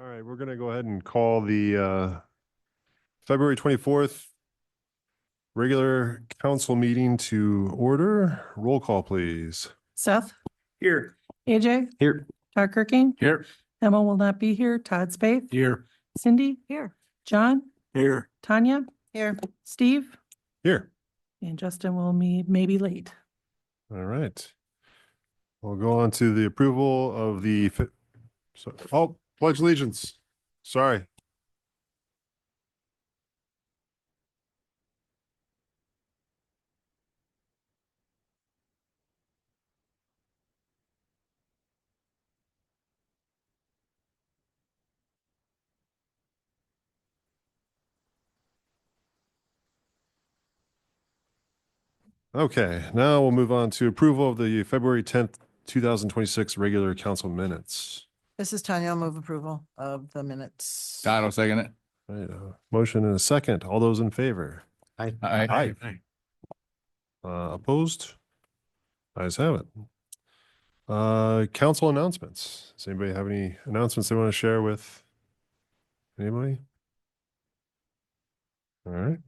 All right, we're going to go ahead and call the February 24th regular council meeting to order. Roll call, please. Seth, Here. AJ, Here. Todd Kirking, Here. Emma will not be here, Todd Spaeth, Here. Cindy, here, John, Here. Tanya, here, Steve, Here. and Justin will maybe late. All right. We'll go on to the approval of the, pledge allegiance. Sorry. Okay, now we'll move on to approval of the February 10th, 2026 regular council minutes. This is Tanya. I'll move approval of the minutes. Todd will second it. All right, motion and a second. All those in favor? Aye. Aye. Opposed? Ayes have it. Council announcements. Does anybody have any announcements they want to share with anybody? All right.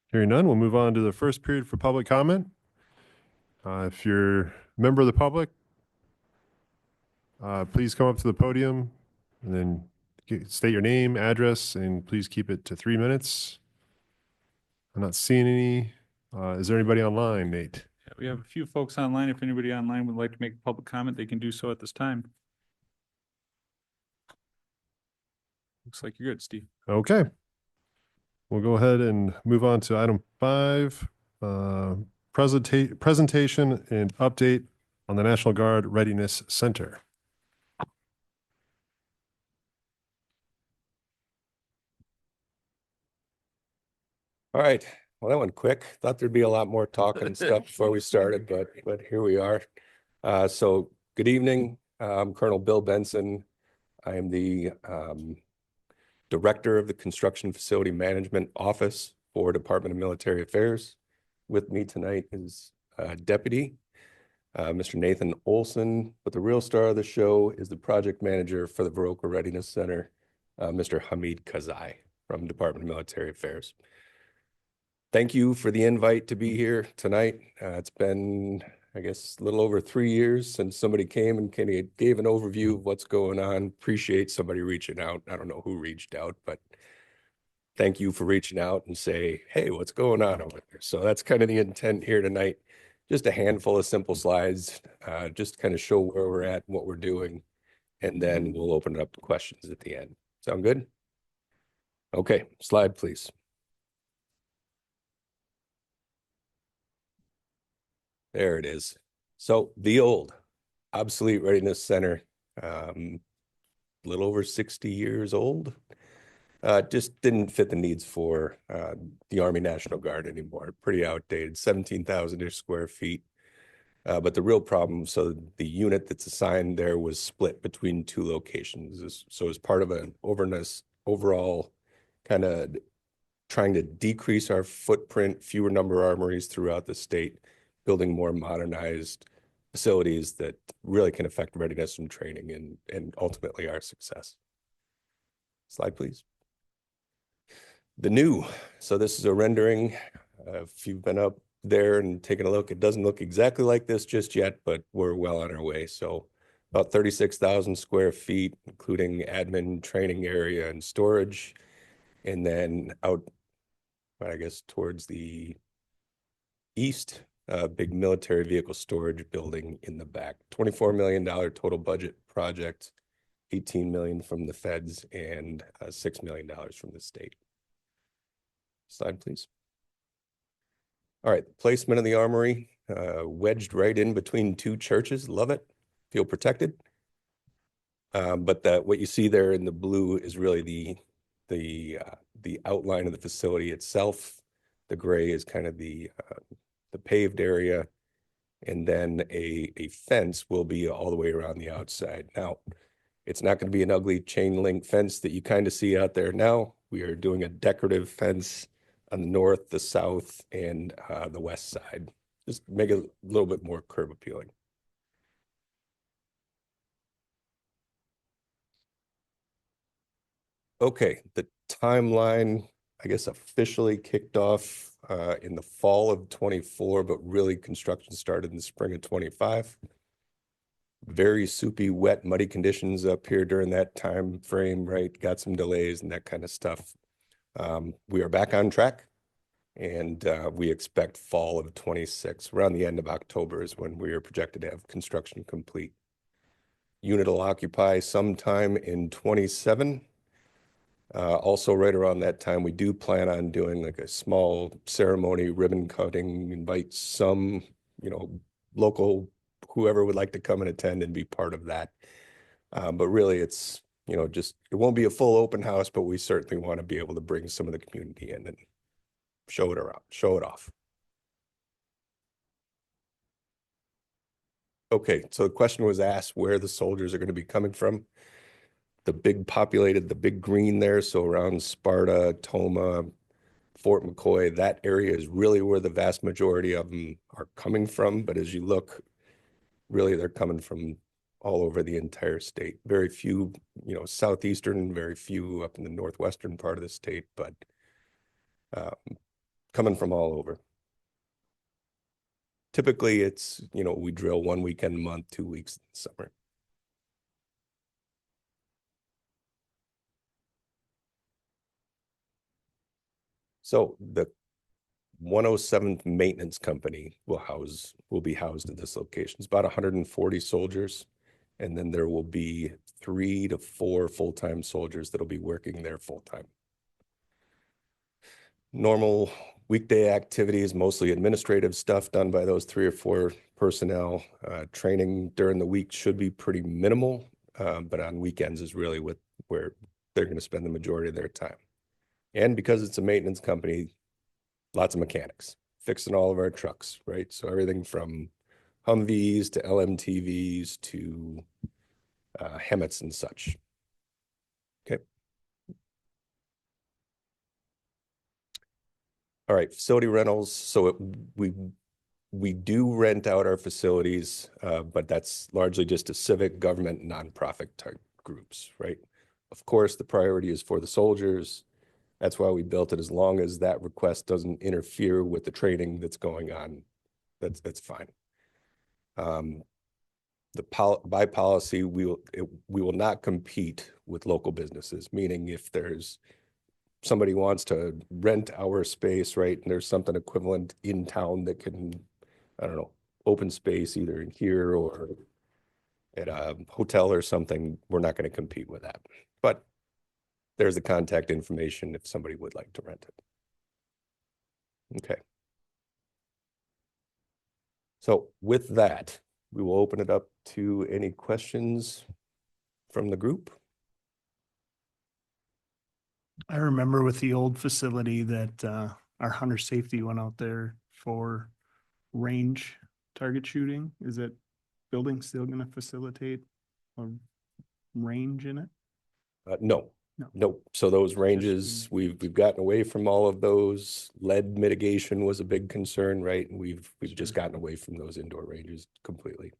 Hearing none, we'll move on to the first period for public comment. If you're a member of the public, please come up to the podium and then state your name, address, and please keep it to 3 minutes. I'm not seeing any. Is there anybody online, Nate? Yeah, we have a few folks online. If anybody online would like to make a public comment, they can do so at this time. Looks like you're good, Steve. Okay. We'll go ahead and move on to item 5, presentation and update on the National Guard Readiness Center. All right. Well, that went quick. Thought there'd be a lot more talking and stuff before we started, but here we are. So good evening. I'm Colonel Bill Benson. I am the Director of the Construction Facility Management Office for Department of Military Affairs. With me tonight is Deputy Mr. Nathan Olson, but the real star of the show is the project manager for the Viroqua Readiness Center, Mr. Hamid Kazai from Department of Military Affairs. Thank you for the invite to be here tonight. It's been, I guess, a little over 3 years since somebody came and kind of gave an overview of what's going on. Appreciate somebody reaching out. I don't know who reached out, but thank you for reaching out and say, hey, what's going on over there? So that's kind of the intent here tonight. Just a handful of simple slides, just kind of show where we're at, what we're doing, and then we'll open it up to questions at the end. Sound good? Okay, slide, please. There it is. So the old obsolete readiness center, a little over 60 years old, just didn't fit the needs for the Army National Guard anymore. Pretty outdated, 17,000-ish square feet. But the real problem, so the unit that's assigned there was split between 2 locations. So as part of an overall kind of trying to decrease our footprint, fewer number of armories throughout the state, building more modernized facilities that really can affect readiness and training and ultimately our success. Slide, please. The new, so this is a rendering. If you've been up there and taken a look, it doesn't look exactly like this just yet, but we're well on our way. So about 36,000 square feet, including admin, training area, and storage. And then out, I guess, towards the east, big military vehicle storage building in the back. $24 million total budget project, $18 million from the feds and $6 million from the state. Slide, please. All right, placement of the armory, wedged right in between 2 churches. Love it. Feel protected. But what you see there in the blue is really the outline of the facility itself. The gray is kind of the paved area, and then a fence will be all the way around the outside. Now, it's not going to be an ugly chain link fence that you kind of see out there now. We are doing a decorative fence on the north, the south, and the west side. Just make it a little bit more curb appealing. Okay, the timeline, I guess, officially kicked off in the fall of 24, but really construction started in the spring of 25. Very soupy, wet, muddy conditions up here during that time frame, right? Got some delays and that kind of stuff. We are back on track, and we expect fall of 26. Around the end of October is when we are projected to have construction complete. Unit will occupy sometime in 27. Also, right around that time, we do plan on doing like a small ceremony, ribbon cutting, invite some, local, whoever would like to come and attend and be part of that. But really, it's, just, it won't be a full open house, but we certainly want to be able to bring some of the community in and show it around, show it off. Okay, so the question was asked where the soldiers are going to be coming from. The big green there, so around Sparta, Toma, Fort McCoy, that area is really where the vast majority of them are coming from. But as you look, really they're coming from all over the entire state. Very few, southeastern, very few up in the northwestern part of the state, but coming from all over. Typically it's, we drill 1 weekend a month, 2 weeks in the summer. So the 107th Maintenance Company will be housed at this location. It's about 140 soldiers. And then there will be 3 to 4 full-time soldiers that'll be working there full-time. Normal weekday activities, mostly administrative stuff done by those 3 or 4 personnel. Training during the week should be pretty minimal, but on weekends is really where they're going to spend the majority of their time. And because it's a maintenance company, lots of mechanics fixing all of our trucks, right? So everything from Humvees to LMTVs to Hemmets and such. Okay. All right, facility rentals. So we do rent out our facilities, but that's largely just to civic, government, nonprofit type groups, right? Of course, the priority is for the soldiers. That's why we built it. As long as that request doesn't interfere with the training that's going on, that's fine. By policy, we will not compete with local businesses, meaning if there's somebody wants to rent our space, right, and there's something equivalent in town that can, I don't know, open space either in here or at a hotel or something, we're not going to compete with that. But there's the contact information if somebody would like to rent it. Okay. So with that, we will open it up to any questions from the group. I remember with the old facility that our hunter safety went out there for range target shooting. Is that building still going to facilitate a range in it? No. No. Nope. So those ranges, we've gotten away from all of those. Lead mitigation was a big concern, right? And we've just gotten away from those indoor ranges completely.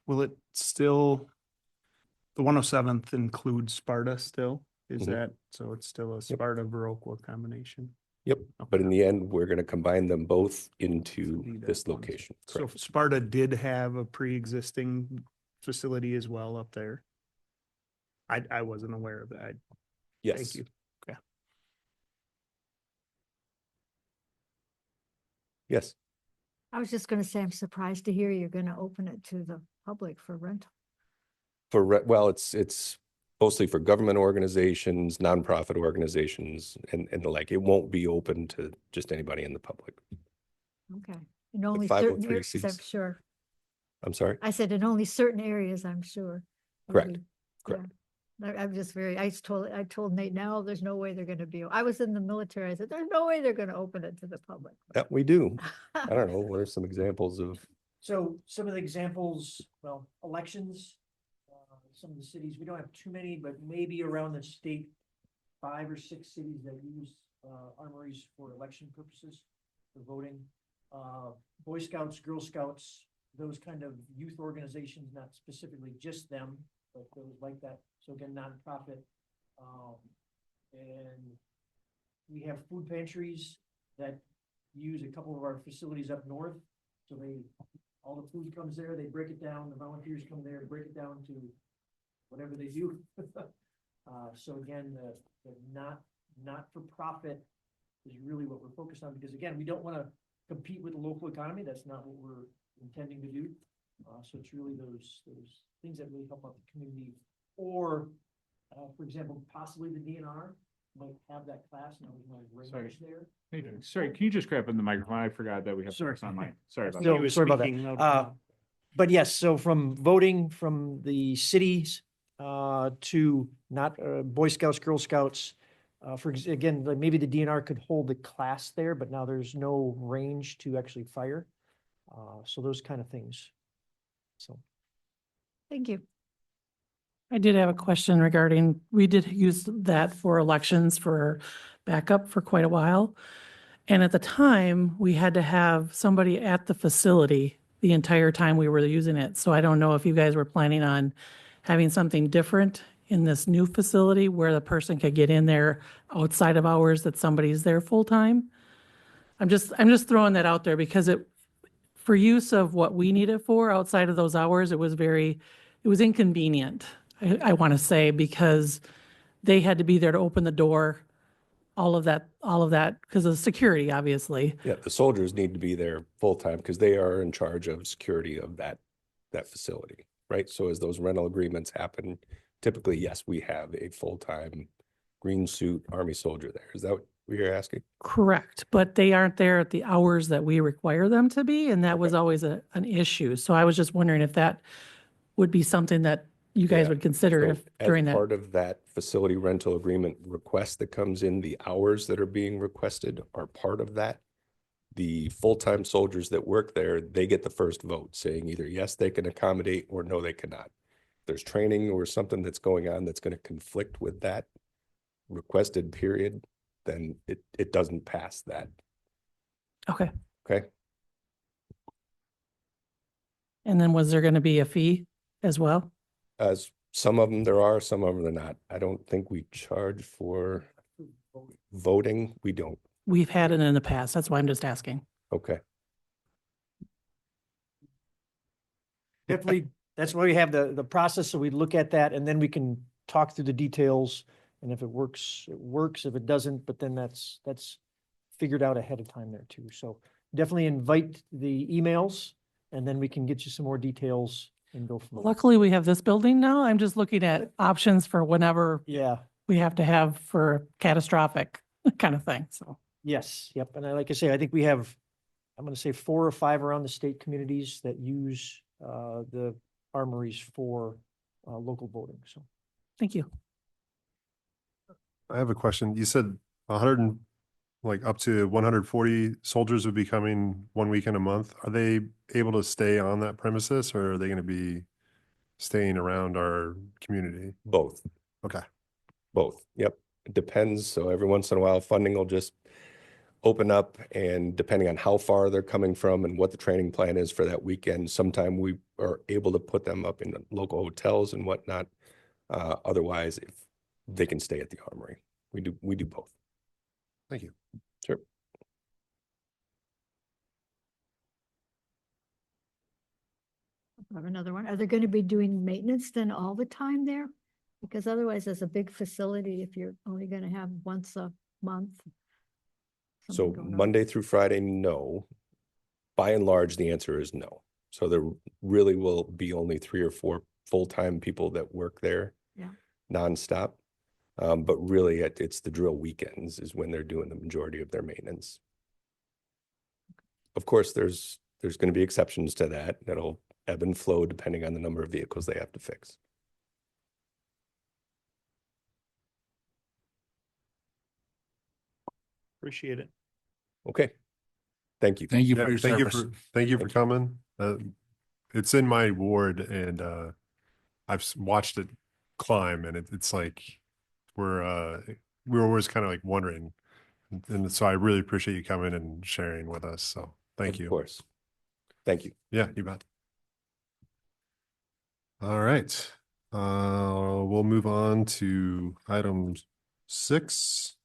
Will it still, the 107th include Sparta still? Is Mhm. that, so it's still a Sparta Viroqua combination? Yep. But in the end, we're going to combine them both into Be that this one. location. So Correct. Sparta did have a pre-existing facility as well up there. I wasn't aware of that. Yes. Thank you. Okay. Yes. I was just gonna say, I'm surprised to hear you're gonna open it to the public for rental. Well, it's mostly for government organizations, nonprofit organizations, and the like. It won't be open to just anybody in the public. Okay. In only 503 certain areas, I'm seats. sure. I'm sorry. I said in only certain areas, I'm sure. Correct. Maybe. Correct. Yeah. I'm just I told Nate, now there's no way they're gonna be, I was in the military. I said, there's no way they're gonna open it to the public. Yeah, we do. I don't know. What are some examples of? So some of the examples, well, elections, some of the cities, we don't have too many, but maybe around the state, 5 or 6 cities that use armories for election purposes, for voting. Boy Scouts, Girl Scouts, those kind of youth organizations, not specifically just them, but those like that. So again, nonprofit. And we have food pantries that use a couple of our facilities up north. So all the food comes there, they break it down, the volunteers come there, break it down to whatever they do. So again, the not-for-profit is really what we're focused on, because again, we don't want to compete with the local economy. That's not what we're intending to do. So it's really those things that really help out the community. Or, for example, possibly the DNR might have that class, now there's no Sorry. range there. Hey, sorry, can you just grab in the microphone? I forgot that we have Sorry. folks online. Sorry about So- that. He was sorry about that. speaking loud. But yes, so from voting from the cities to not Boy Scouts, Girl Scouts, again, like maybe the DNR could hold the class there, but now there's no range to actually fire. So those kind of things. So. Thank you. I did have a question regarding, we did use that for elections for backup for quite a while. And at the time, we had to have somebody at the facility the entire time we were using it. So I don't know if you guys were planning on having something different in this new facility where the person could get in there outside of hours that somebody's there full time. I'm just throwing that out there because for use of what we need it for outside of those hours, it was inconvenient. I want to say, because they had to be there to open the door, all of that, because of security, obviously. Yeah, the soldiers need to be there full-time because they are in charge of security of that facility, right? So as those rental agreements happen, typically, yes, we have a full-time green suit Army soldier there. Is that what you're asking? Correct, but they aren't there at the hours that we require them to be, and that was Okay. always an issue. So I was just wondering if that would be something that you guys Yeah, would consider So if during as that. part of that facility rental agreement request that comes in, the hours that are being requested are part of that. The full-time soldiers that work there, they get the first vote saying either yes, they can accommodate or no, they cannot. If there's training or something that's going on that's going to conflict with that requested period, then it doesn't pass that. Okay, Okay. and then was there going to be a fee as well? As some of them there are, some of them they're not. I don't think we charge for voting. We don't. We've had it in the past, that's why I'm just asking. Okay. Definitely, that's why we have the process, so we look at that and then we can talk through the details. And if it works, it works. If it doesn't, but then that's figured out ahead of time there too. So definitely invite the emails and then we can get you some more details and go from there. Luckily, we have this building now. I'm just looking at options for whenever Yeah, we have to have for catastrophic kind of thing, so. yes, yep. And like I say, I think we have, I'm gonna say 4 or 5 around the state communities that use the armories for local voting, so. Thank you. I have a question. You said 100 and like up to 140 soldiers would be coming 1 weekend a month. Are they able to stay on that premises or are they going to be staying around our community? Both. Okay. Both. Yep. It depends. So every once in a while, funding will just open up, and depending on how far they're coming from and what the training plan is for that weekend, sometime we are able to put them up in the local hotels and whatnot. Otherwise, if they can stay at the armory, we do both. Thank you. Sure. I have another one. Are they going to be doing maintenance then all the time there? Because otherwise, it's a big facility if you're only going to have once a month. So something going on. Monday through Friday, no. By and large, the answer is no. So there really will be only 3 or 4 full-time people that work there. Yeah. Nonstop. But really it's the drill weekends is when they're doing the majority of their maintenance. Of course, there's going to be exceptions to that. That'll ebb and flow depending on the number of vehicles they have to fix. Appreciate it. Okay. Thank you. Thank you Yeah, for your thank you service. thank you for coming. It's in my ward and I've watched it climb and it's like we were always kind of like wondering. And so I really appreciate you coming and sharing with us. So thank you. Of course. Thank you. Yeah, you bet. All right. We'll move on to item 6.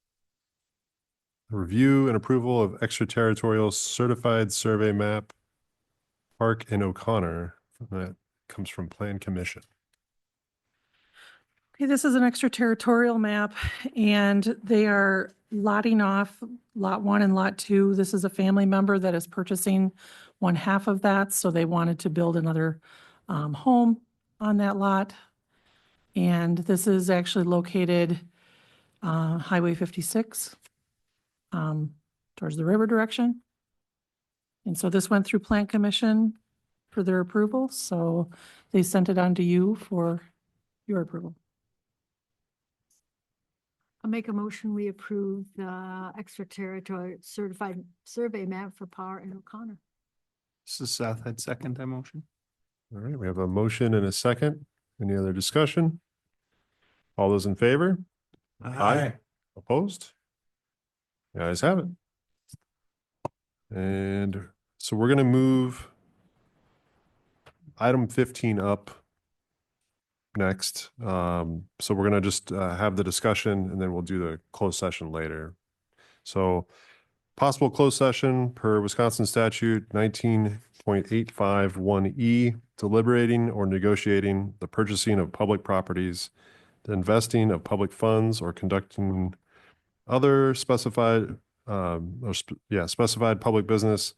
Review and approval of extraterritorial certified survey map, Park in O'Connor. That comes from Plan Commission. Okay, this is an extraterritorial map, and they are lotting off Lot 1 and Lot 2. This is a family member that is purchasing one half of that, so they wanted to build another home on that lot. And this is actually located Highway 56 towards the river direction. And so this went through Plan Commission for their approval, so they sent it on to you for your approval. I'll make a motion, we approve the extraterritorial certified survey map for Power and O'Connor. This is Seth. I'd second that motion. All right, we have a motion and a second. Any other discussion? All those in favor? Opposed? The ayes have it. And so we're gonna move item 15 up next. So we're gonna just have the discussion and then we'll do the closed session later. So possible closed session per Wisconsin statute 19.851E, deliberating or negotiating the purchasing of public properties, the investing of public funds, or conducting other specified specified public business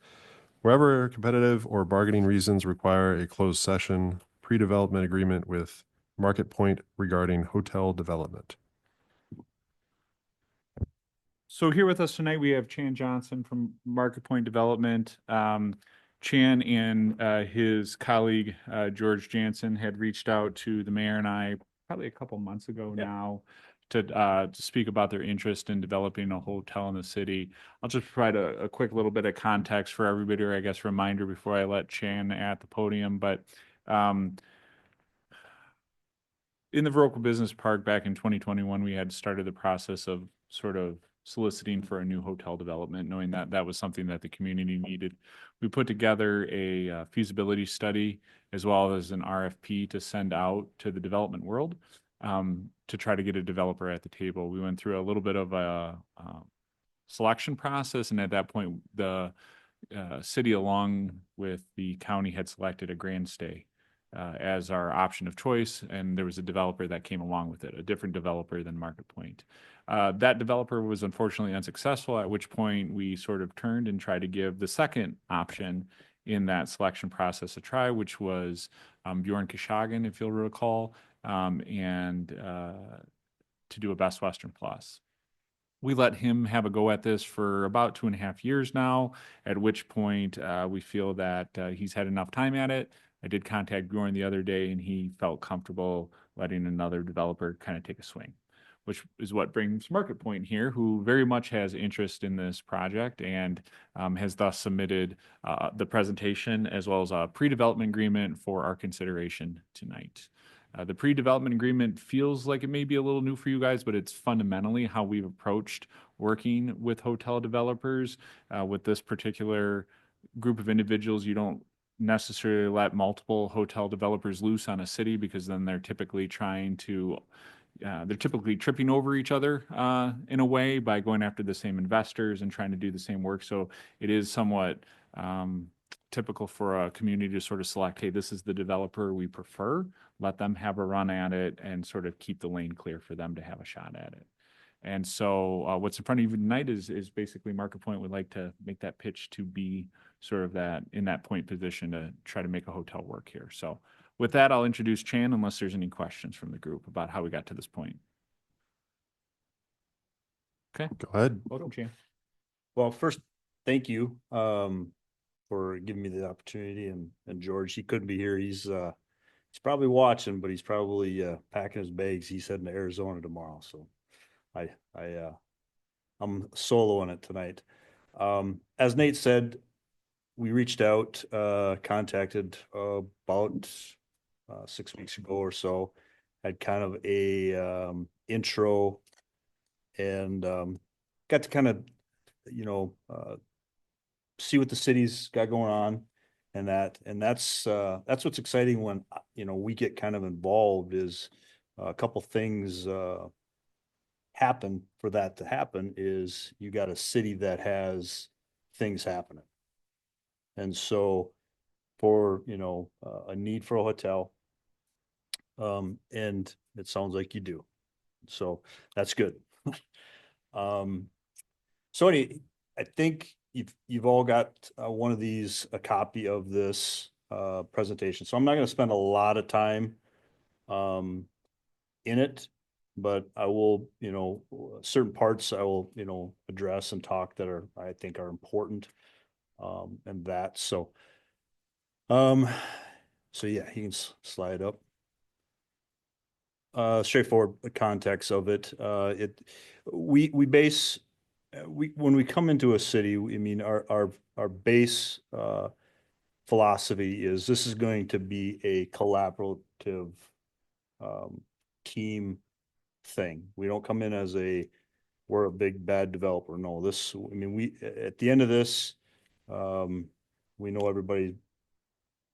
wherever competitive or bargaining reasons require a closed session, pre-development agreement with Market Point regarding hotel development. So here with us tonight, we have Chan Johnson from Market Point Development. Chan and his colleague, George Jansen, had reached out to the mayor and I probably a couple months ago now to speak about their interest in developing a hotel in the city. I'll just provide a quick little bit of context for everybody, or I guess reminder before I let Chan at the podium. But in the Viroqua Business Park back in 2021, we had started the process of sort of soliciting for a new hotel development, knowing that that was something that the community needed. We put together a feasibility study as well as an RFP to send out to the development world to try to get a developer at the table. We went through a little bit of a selection process, and at that point, the city along with the county had selected a Grand Stay as our option of choice, and there was a developer that came along with it, a different developer than Market Point. That developer was unfortunately unsuccessful, at which point we sort of turned and tried to give the second option in that selection process a try, which was Bjorn Kashagan, if you'll recall, and to do a Best Western Plus. We let him have a go at this for about 2.5 years now, at which point we feel that he's had enough time at it. I did contact Bjorn the other day and he felt comfortable letting another developer kind of take a swing, which is what brings Market Point here, who very much has interest in this project and has thus submitted the presentation as well as a pre-development agreement for our consideration tonight. The pre-development agreement feels like it may be a little new for you guys, but it's fundamentally how we've approached working with hotel developers. With this particular group of individuals, you don't necessarily let multiple hotel developers loose on a city, because then they're typically tripping over each other in a way by going after the same investors and trying to do the same work. So it is somewhat typical for a community to sort of select, hey, this is the developer we prefer, let them have a run at it and sort of keep the lane clear for them to have a shot at it. And so what's in front of you tonight is basically Market Point would like to make that pitch to be sort of that in that point position to try to make a hotel work here. So with that, I'll introduce Chan unless there's any questions from the group about how we got to this point. Okay. Go ahead. Welcome, Chan. Well, first, thank you for giving me the opportunity, and George, he couldn't be here. He's probably watching, but he's probably packing his bags. He's heading to Arizona tomorrow, so I'm soloing it tonight. As Nate said, we reached out, contacted about 6 weeks ago or so, had kind of a intro, and got to kind of see what the city's got going on. and that's what's exciting when, you know, we get kind of involved is a couple things, happen for that to happen is you got a city that has things happening. And so for, you know, a need for a hotel, and it sounds like you do. So that's good. So I think you've all got one of these, a copy of this presentation. So I'm not going to spend a lot of time in it, but I will, you know, certain parts I will, you know, address and talk that are, I think are important. And that, um, so yeah, you can slide up. Straightforward context of it. We base, when we come into a city, I mean, our base, philosophy is this is going to be a collaborative, team thing. We don't come in as we're a big bad developer. No, I mean, at the end of this, we know everybody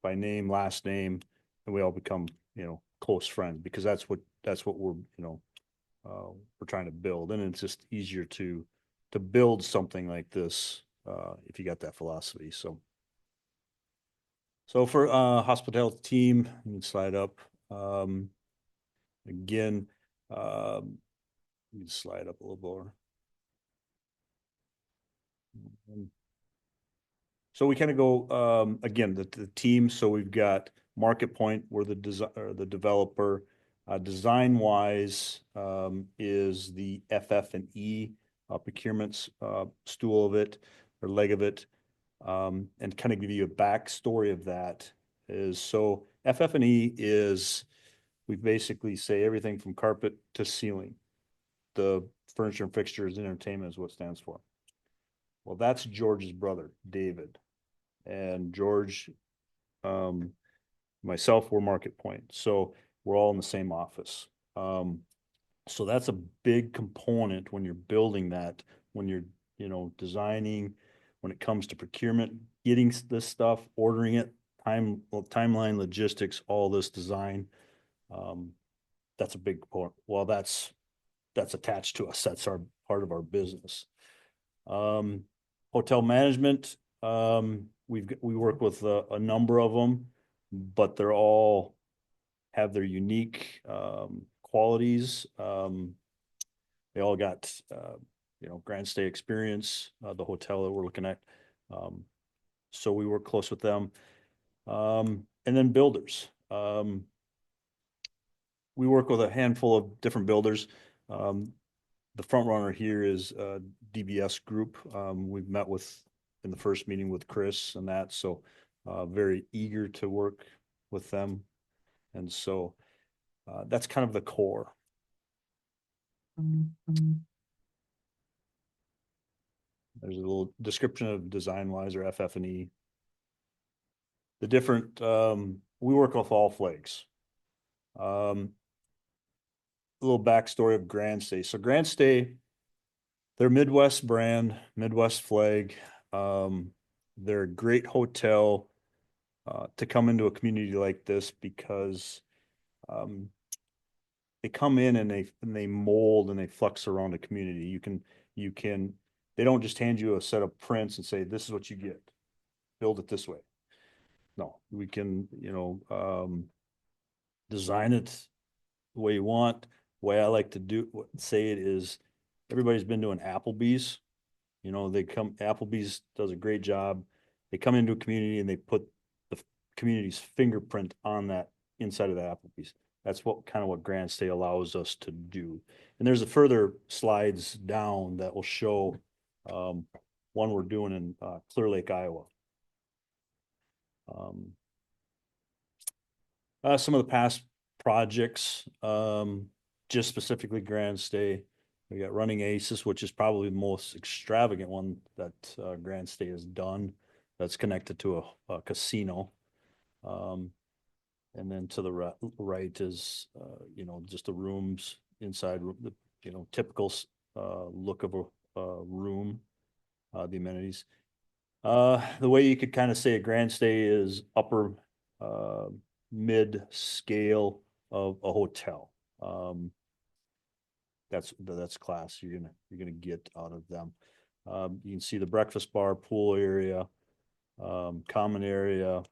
by name, last name, and we all become, you know, close friends because that's what we're, you know, we're trying to build. And it's just easier to build something like this, if you got that philosophy. So for, hospitality team, you can slide up. Again, you can slide up a little more. So we kind of go, again, the team. So we've got Market Point, we're the developer. Design wise, is the FF&E procurements stool of it or leg of it. And kind of give you a backstory of that is so FF&E is, we basically say everything from carpet to ceiling. The furniture and fixtures and entertainment is what it stands for. Well, that's George's brother, David. And George, myself, we're Market Point. So we're all in the same office. So that's a big component when you're building that, when you're, you know, designing, when it comes to procurement, getting this stuff, ordering it, timeline, logistics, all this design. That's a big part. Well, that's attached to us. That's our part of our business. Hotel management, we work with a number of them, but they're all have their unique qualities. They all got you know, Grand Stay experience, the hotel that we're looking at. So we work close with them. And then builders. We work with a handful of different builders. The front runner here is DBS Group. We've met with in the first meeting with Chris and that, so very eager to work with them. And so that's kind of the core. There's a little description of design wise or FF&E. The different, we work with all flags. A little backstory of Grand Stay. So Grand Stay, they're Midwest brand, Midwest flag. They're a great hotel to come into a community like this because they come in and they mold and they flux around a community. You can they don't just hand you a set of prints and say, this is what you get. Build it this way. No, we can, you know, design it the way you want. The way I like to say it is everybody's been to an Applebee's. You know, Applebee's does a great job. They come into a community and they put the community's fingerprint on that inside of the Applebee's. That's what Grand Stay allows us to do. And there's a further slides down that will show one we're doing in Clear Lake, Iowa. Some of the past projects, just specifically Grand Stay. We got Running Aces, which is probably the most extravagant one that Grand Stay has done. That's connected to a casino. And then to the right is, you know, just the rooms inside, the, you know, typical look of a room, the amenities. The way you could kind of say a grand stay is upper, mid scale of a hotel. That's class you're gonna get out of them. You can see the breakfast bar, pool area, common area,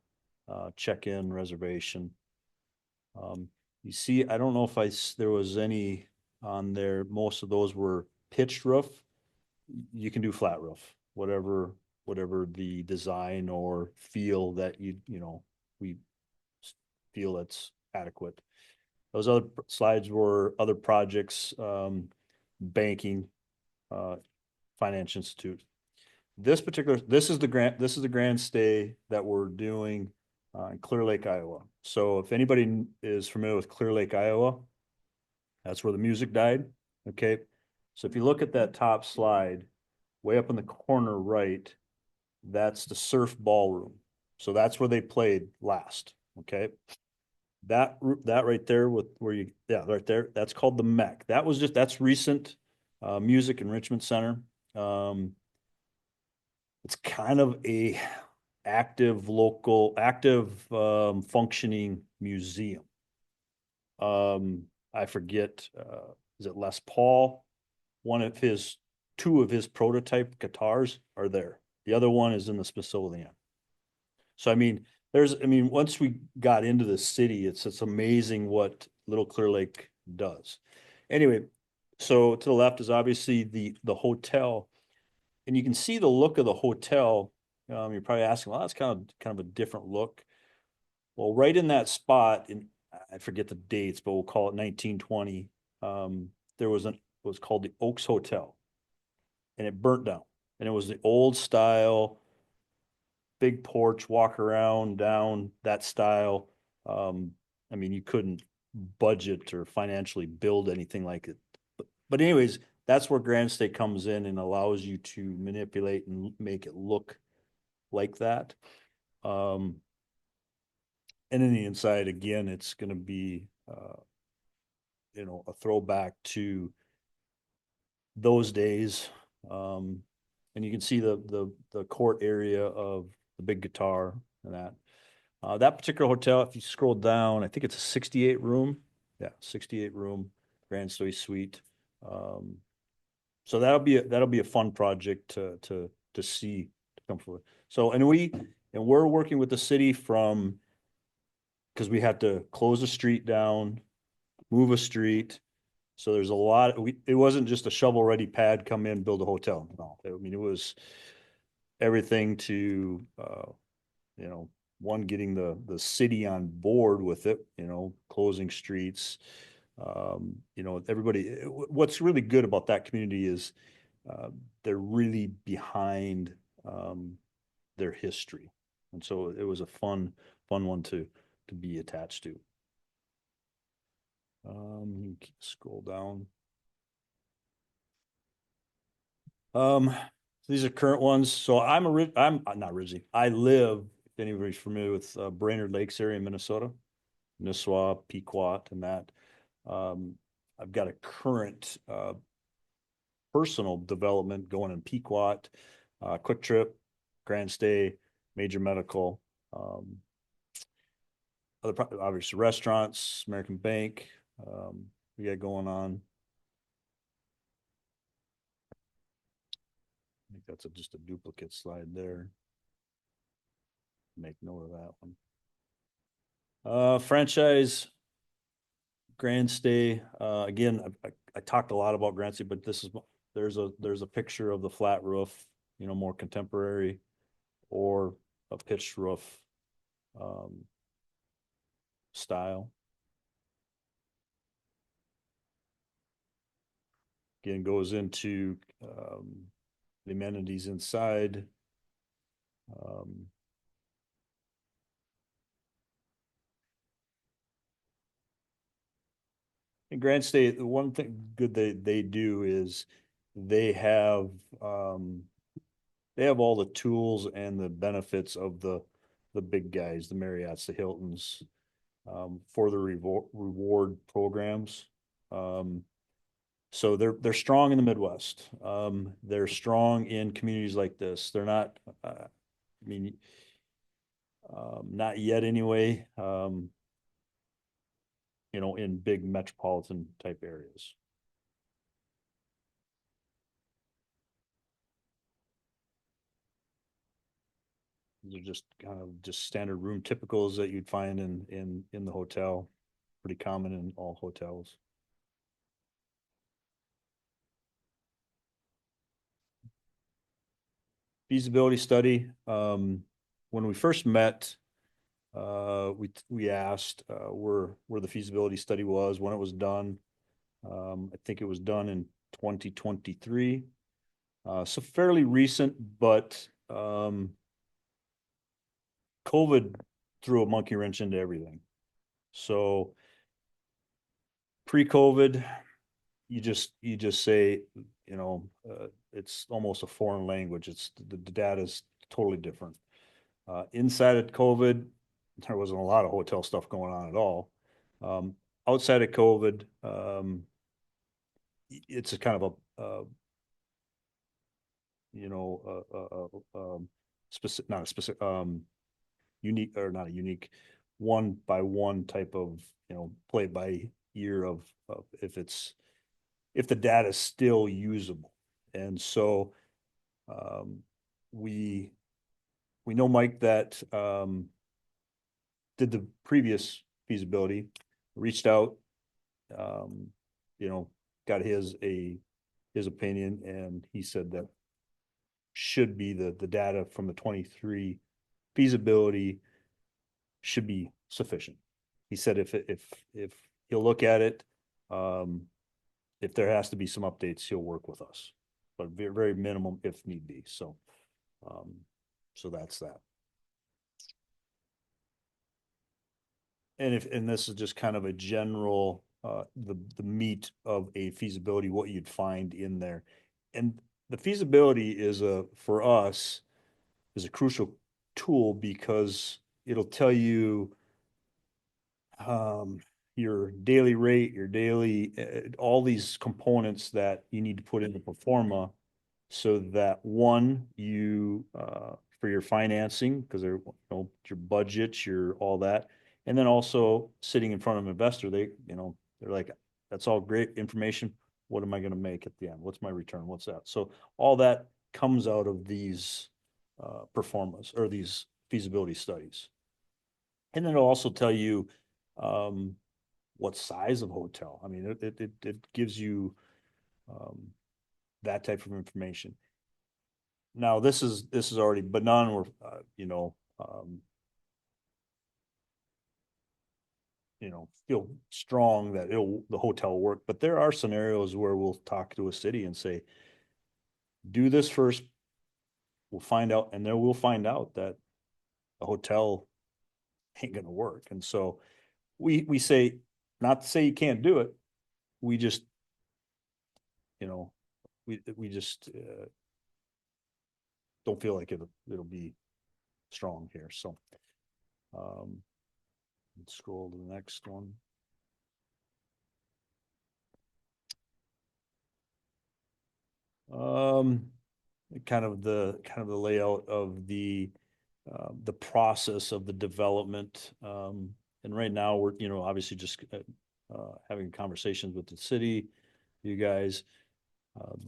check-in reservation. You see, I don't know if there was any on there. Most of those were pitched roof. You can do flat roof, whatever the design or feel that we feel that's adequate. Those other slides were other projects, banking, finance institute. This is the grand stay that we're doing in Clear Lake, Iowa. So if anybody is familiar with Clear Lake, Iowa, that's where the music died. Okay. So if you look at that top slide, way up in the corner right, that's the surf ballroom. So that's where they played last. Okay. That right there right there, that's called the MEC. That's recent music enrichment center. It's kind of a active functioning museum. I forget, is it Les Paul? Two of his prototype guitars are there. The other one is in the Smithsonian. So, once we got into the city, it's amazing what Little Clear Lake does. Anyway, so to the left is obviously the hotel, and you can see the look of the hotel. You're probably asking, well, that's kind of a different look. Well, right in that spot, and I forget the dates, but we'll call it 1920. There was it was called the Oaks Hotel, and it burnt down, and it was the old style, big porch, walk around down that style. You couldn't budget or financially build anything like it. But anyways, that's where Grand Stay comes in and allows you to manipulate and make it look like that. And in the inside, again, it's going to be, a throwback to those days. And you can see the court area of the big guitar and that. That particular hotel, if you scroll down, I think it's a 68 room. Yeah, 68 room Grand Stay suite. So that'll be a fun project to see to come forward. So we're working with the city because we had to close a street down, move a street. So there's a lot. It wasn't just a shovel-ready pad, come in, build a hotel. No, it was everything to, one, getting the city on board with it, closing streets. Everybody, what's really good about that community is they're really behind their history. And so it was a fun one to be attached to. Scroll down. These are current ones. So I'm not originally. I live, if anybody's familiar with Brainerd Lakes area in Minnesota, Nisswa, Pequot, and that. I've got a current personal development going in Pequot, Quick Trip, Grand Stay, Major Medical, obviously restaurants, American Bank, we got going on. I think that's just a duplicate slide there. Make note of that one. Franchise, Grand Stay. Again, I talked a lot about Grand Stay, but there's a picture of the flat roof, more contemporary, or a pitched roof style. Again, goes into the amenities inside. In Grand Stay, the one thing good they do is they have all the tools and the benefits of the big guys, the Marriotts, the Hiltons, for the reward programs. So they're strong in the Midwest. They're strong in communities like this. They're not, I mean, not yet anyway, in big metropolitan type areas. These are just kind of just standard room typicals that you'd find in the hotel, pretty common in all hotels. Feasibility study, when we first met, we asked, where the feasibility study was, when it was done. I think it was done in 2023. So fairly recent, but, COVID threw a monkey wrench into everything. So pre-COVID, you just say, it's almost a foreign language. It's the data is totally different. Inside of COVID, there wasn't a lot of hotel stuff going on at all. Outside of COVID, it's a kind of specific, not a specific, unique or not a unique, one by one type of, play by ear of if the data is still usable. And so, we know Mike that, did the previous feasibility, reached out, got his opinion, and he said that should be the data from the 23 feasibility should be sufficient. He said if he'll look at it, if there has to be some updates, he'll work with us, but very, very minimum if need be. So that's that. And this is just kind of a general, the meat of a feasibility, what you'd find in there. And the feasibility for us, is a crucial tool because it'll tell you, your daily rate, your daily, all these components that you need to put into pro forma, so that one, you, for your financing, because they're, your budget, your all that. And then also sitting in front of an investor, they're like, that's all great information. What am I going to make at the end? What's my return? What's that? So all that comes out of these, performance or these feasibility studies. And then it'll also tell you, what size of hotel. I mean, it gives you, that type of information. Now, this is already, but none were, feel strong that the hotel will work. But there are scenarios where we'll talk to a city and say, do this first. We'll find out, and then we'll find out that the hotel ain't gonna work. And so we say, not to say you can't do it. We just, we just, don't feel like it'll be strong here. So, let's scroll to the next one. Kind of the layout of the process of the development. And right now we're, obviously just, having conversations with the city, you guys,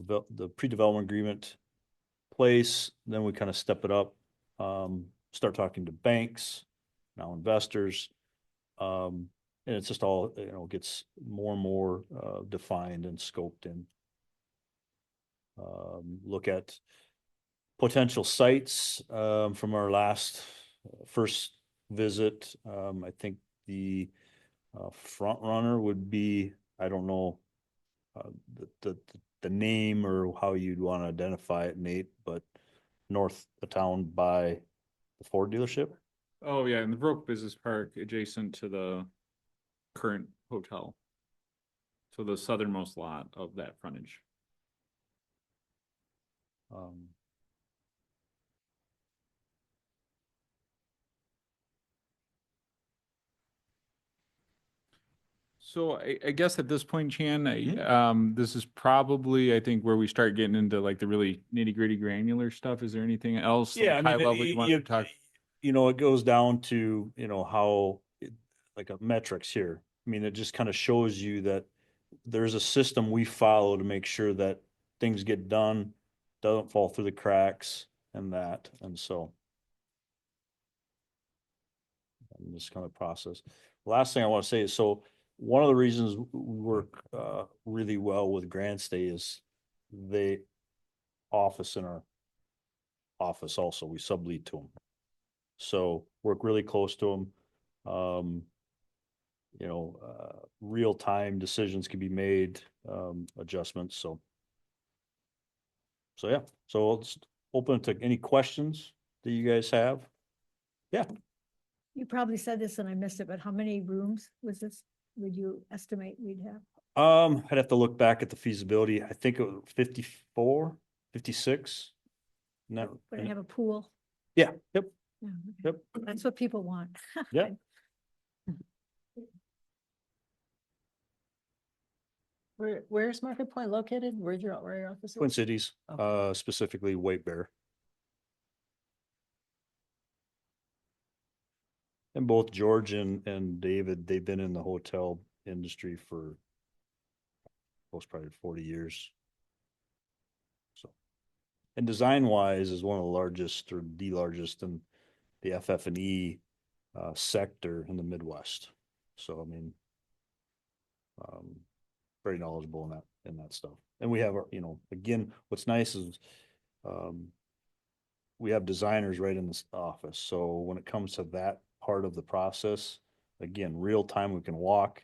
the pre-development agreement place, then we kind of step it up, start talking to banks, now investors. And it's just all, gets more and more, defined and scoped in. Look at potential sites, from our first visit. I think the, front runner would be, I don't know, the name or how you'd want to identify it, Nate, but north of town by the Ford dealership. Oh, yeah, in the Broke Business Park adjacent to the current hotel. So the southernmost lot of that frontage. So I guess at this point, Chan, Mhm. this is probably, I think, where we start getting into like the really nitty gritty granular stuff. Is there anything else? Yeah, like, I high mean, level you want to talk? it goes down to, how, like a metrics here. I mean, it just kind of shows you that there's a system we follow to make sure that things get done, doesn't fall through the cracks and that, and so. And this kind of process. Last thing I want to say is, so one of the reasons we work really well with Grand Stay is they office in our office also, we sublead to them. So work really close to them. Real time decisions can be made, adjustments, so. So yeah, so it's open to any questions that you guys have. Yeah, You probably said this and I missed it, but how many rooms was this, would you estimate we'd have? I'd have to look back at the feasibility. I think it was 54, 56. No, Would it have a pool? yeah, yep, Yeah, okay. yep, That's what people want. yeah. Where's Market Point located? Where your office Twin is? Cities, Okay. specifically White Bear. And both George and David, they've been in the hotel industry for most probably 40 years. So, and design wise is one of the largest or the largest in the FF&E sector in the Midwest. So, I mean, very knowledgeable in that stuff. And we have our, again, what's nice is we have designers right in this office. So when it comes to that part of the process, again, real time, we can walk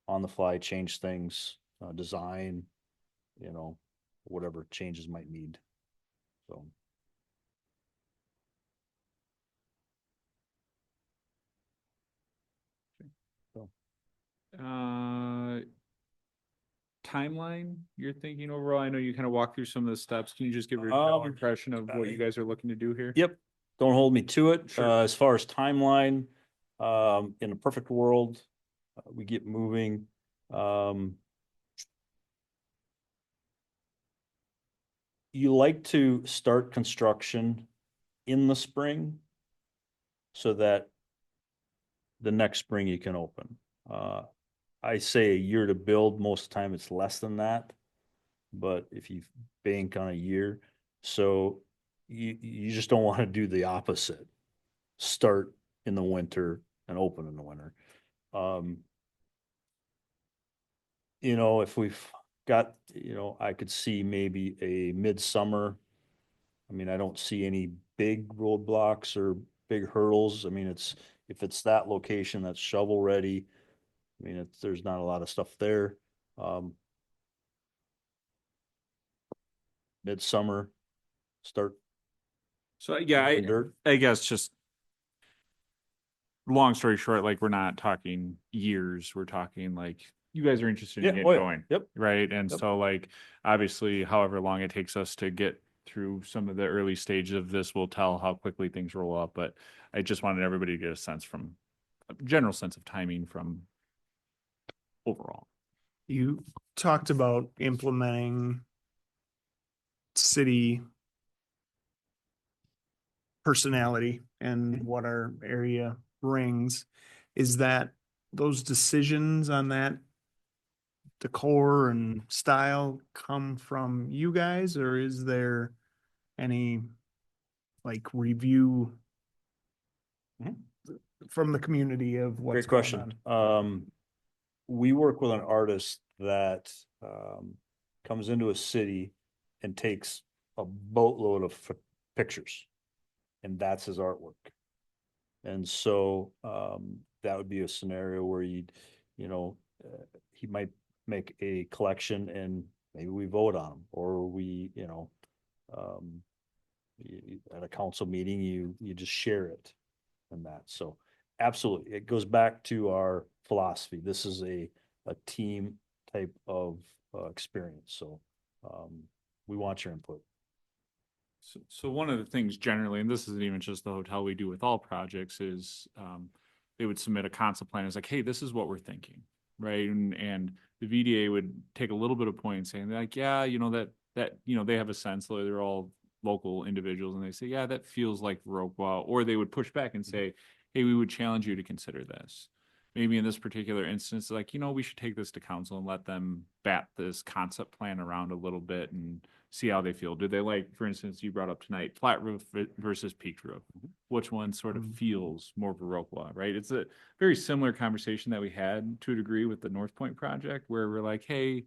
on the fly, change things, design, whatever changes might need. So. Timeline you're thinking overall? I know you kind of walk through some of the steps. Can you just give your general impression of what you guys are looking to do here? Yep. Don't hold me to it. Sure. As far as timeline, in a perfect world, we get moving. You like to start construction in the spring so that the next spring you can open. I say a year to build. Most of the time it's less than that. But if you bank on a year, so you just don't want to do the opposite. Start in the winter and open in the winter. If we've got, I could see maybe a midsummer. I mean, I don't see any big roadblocks or big hurdles. I mean, if it's that location that's shovel ready, I mean, there's not a lot of stuff there. Midsummer, start So yeah, in dirt. I guess just long story short, like we're not talking years, we're talking like you guys are interested in Yeah, getting oh yeah, going. yep. Right. And Yep. so like obviously however long it takes us to get through some of the early stages of this will tell how quickly things roll up. But I just wanted everybody to get a general sense of timing from overall. You talked about implementing city personality and what our area brings. Is that those decisions on that decor and style come from you guys, or is there any like review Mhm. from the community of what's Great going question. on? We work with an artist that comes into a city and takes a boatload of pictures, and that's his artwork. And so that would be a scenario where he might make a collection and maybe we vote on them, or at a council meeting, you just share it and that. So absolutely, it goes back to our philosophy. This is a team type of experience. So we want your input. So one of the things generally, and this isn't even just the hotel we do with all projects, is they would submit a concept plan. It's like, hey, this is what we're thinking. right? And the VDA would take a little bit of point saying like, yeah, they have a sense, they're all local individuals, and they say, yeah, that feels like Viroqua, or they would push back and say, hey, we would challenge you to consider this. Maybe in this particular instance, like, we should take this to council and let them bat this concept plan around a little bit and see how they feel. Do they like, for instance, you brought up tonight, flat roof versus peaked roof? Which one sort of feels more Viroqua, right? It's a very similar conversation that we had to a degree with the North Point project, where we're like, hey,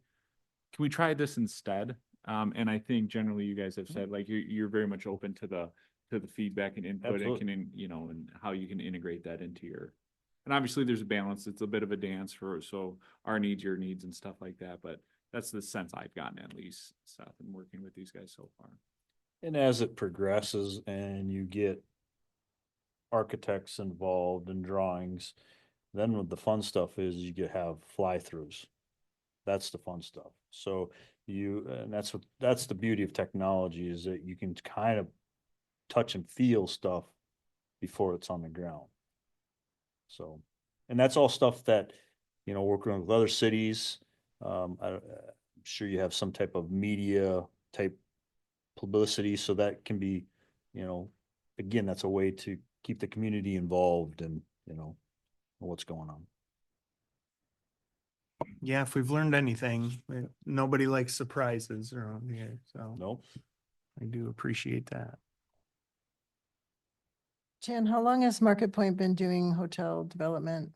can we try this instead? And I think generally you guys have said like you're very much open to the feedback and input and Absolutely. and how you can integrate that into your. And obviously there's a balance. It's a bit of a dance so our needs, your needs, and stuff like that. But that's the sense I've gotten, at least, Seth, and working with these guys so far. And as it progresses and you get architects involved in drawings, then what the fun stuff is you get have fly-throughs. That's the fun stuff. So and that's the beauty of technology, is that you can kind of touch and feel stuff before it's on the ground. So, and that's all stuff that, working with other cities, I'm sure you have some type of media type publicity, so that can be, again, that's a way to keep the community involved and, what's going on. Yeah, if we've learned anything, nobody likes surprises around here, so Nope. I do appreciate that. Jan, how long has Market Point been doing hotel development?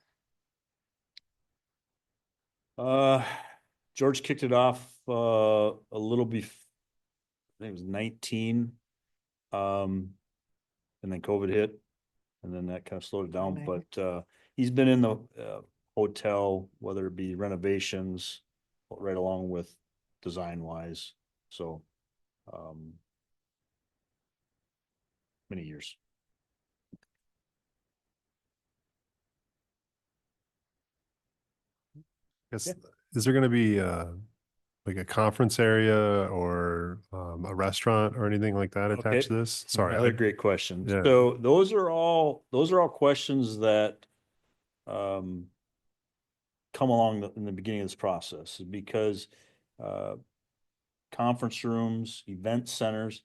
George kicked it off, a little I think it was 19. And then COVID hit, and then that kind of slowed it down, Right. but, he's been in the, hotel, whether it be renovations, right along with design wise, so, many years. Guess, Yeah. is there gonna be like a conference area or a restaurant or anything like that attached to this? Sorry. Another great question. Yeah. So those are all questions that, come along in the beginning of this process, because, conference rooms, event centers,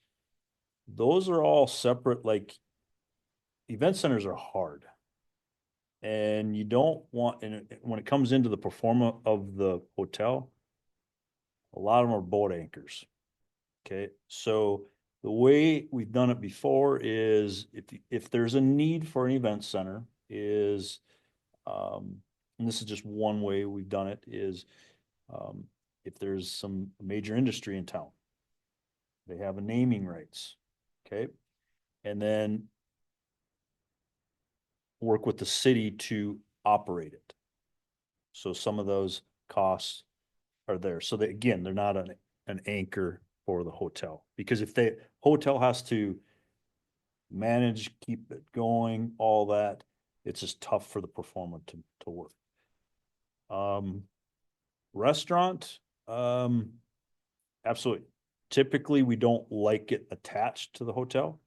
those are all separate. Like, event centers are hard. And you don't want, and when it comes into the performance of the hotel, a lot of them are boat anchors. Okay, so the way we've done it before is if there's a need for an event center is, and this is just one way we've done it, is, if there's some major industry in town, they have a naming rights. Okay, and then work with the city to operate it. So some of those costs are there. So that, again, they're not an anchor for the hotel, because if the hotel has to manage, keep it going, all that, it's just tough for the performer to work. Restaurant, absolutely. Typically, we don't like it attached to the hotel,